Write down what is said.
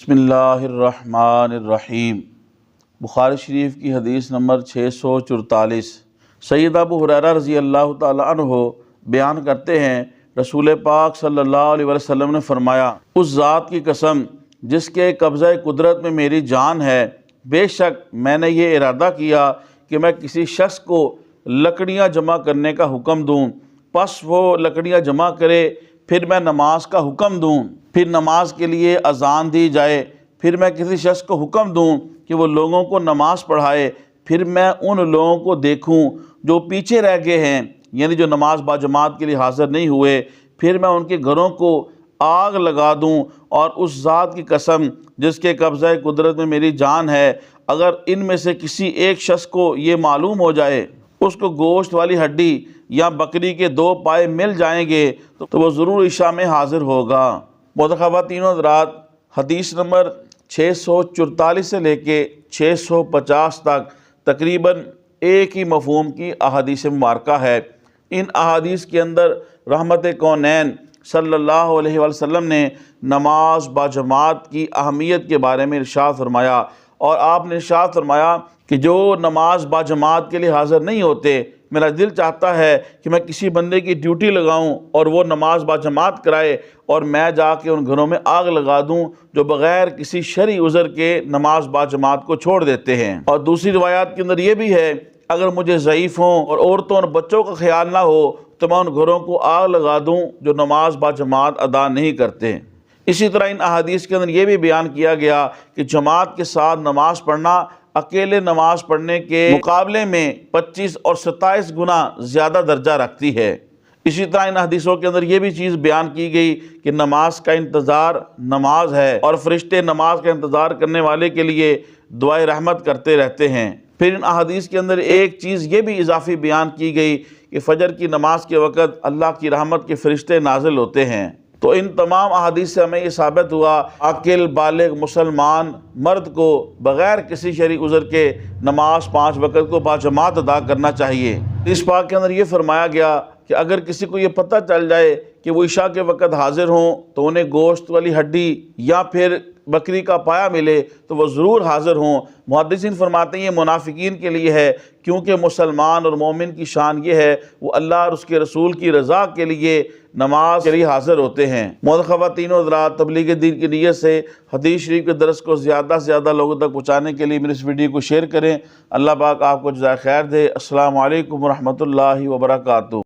بسم اللہ الرحمن الرحیم۔ بخاری شریف کی حدیث نمبر 644۔ سید ابو ہریرہ رضی اللہ تعالیٰ عنہ بیان کرتے ہیں، رسول پاک صلی اللہ علیہ وسلم نے فرمایا، اس ذات کی قسم جس کے قبضہ قدرت میں میری جان ہے، بے شک میں نے یہ ارادہ کیا کہ میں کسی شخص کو لکڑیاں جمع کرنے کا حکم دوں، پس وہ لکڑیاں جمع کرے، پھر میں نماز کا حکم دوں، پھر نماز کے لیے اذان دی جائے، پھر میں کسی شخص کو حکم دوں کہ وہ لوگوں کو نماز پڑھائے، پھر میں ان لوگوں کو دیکھوں جو پیچھے رہ گئے ہیں، یعنی جو نماز باجماعت کے لیے حاضر نہیں ہوئے، پھر میں ان کے گھروں کو آگ لگا دوں، اور اس ذات کی قسم جس کے قبضہ قدرت میں میری جان ہے، اگر ان میں سے کسی ایک شخص کو یہ معلوم ہو جائے اس کو گوشت والی ہڈی یا بکری کے 2 پائے مل جائیں گے تو وہ ضرور عشاء میں حاضر ہوگا۔ خواتین حضرات، حدیث نمبر 644 سے لے کے 650 تک تقریباً ایک ہی مفہوم کی احادیث مبارکہ ہے۔ ان احادیث کے اندر رحمت کونین صلی اللہ علیہ وسلم نے نماز باجماعت کی اہمیت کے بارے میں ارشاد فرمایا، اور آپ نے ارشاد فرمایا کہ جو نماز باجماعت کے لیے حاضر نہیں ہوتے، میرا دل چاہتا ہے کہ میں کسی بندے کی ڈیوٹی لگاؤں اور وہ نماز باجماعت کرائے، اور میں جا کے ان گھروں میں آگ لگا دوں جو بغیر کسی شرعی عذر کے نماز باجماعت کو چھوڑ دیتے ہیں۔ اور دوسری روایات کے اندر یہ بھی ہے، اگر مجھے ضعیفوں اور عورتوں اور بچوں کا خیال نہ ہو تو میں ان گھروں کو آگ لگا دوں جو نماز باجماعت ادا نہیں کرتے۔ اسی طرح ان احادیث کے اندر یہ بھی بیان کیا گیا کہ جماعت کے ساتھ نماز پڑھنا اکیلے نماز پڑھنے کے مقابلے میں 25 اور 27 گنا زیادہ درجہ رکھتی ہے۔ اسی طرح ان حدیثوں کے اندر یہ بھی چیز بیان کی گئی کہ نماز کا انتظار نماز ہے، اور فرشتے نماز کا انتظار کرنے والے کے لیے دعائے رحمت کرتے رہتے ہیں۔ پھر ان احادیث کے اندر ایک چیز یہ بھی اضافی بیان کی گئی کہ فجر کی نماز کے وقت اللہ کی رحمت کے فرشتے نازل ہوتے ہیں۔ تو ان تمام احادیث سے ہمیں یہ ثابت ہوا، عاقل بالغ مسلمان مرد کو بغیر کسی شرعی عذر کے نماز 5 وقت کو باجماعت ادا کرنا چاہیے۔ اس پاک کے اندر یہ فرمایا گیا کہ اگر کسی کو یہ پتہ چل جائے کہ وہ عشاء کے وقت حاضر ہوں تو انہیں گوشت والی ہڈی یا پھر بکری کا پایا ملے تو وہ ضرور حاضر ہوں۔ محدثین فرماتے ہیں یہ منافقین کے لیے ہے، کیونکہ مسلمان اور مومن کی شان یہ ہے وہ اللہ اور اس کے رسول کی رضا کے لیے نماز کے لیے حاضر ہوتے ہیں۔ خواتین و حضرات، تبلیغ دین کی نیت سے حدیث شریف کے درس کو زیادہ سے زیادہ لوگوں تک پہنچانے کے لیے میری اس ویڈیو کو شیئر کریں۔ اللہ پاک آپ کو جزائے خیر دے۔ السلام علیکم ورحمۃ اللہ وبرکاتہ۔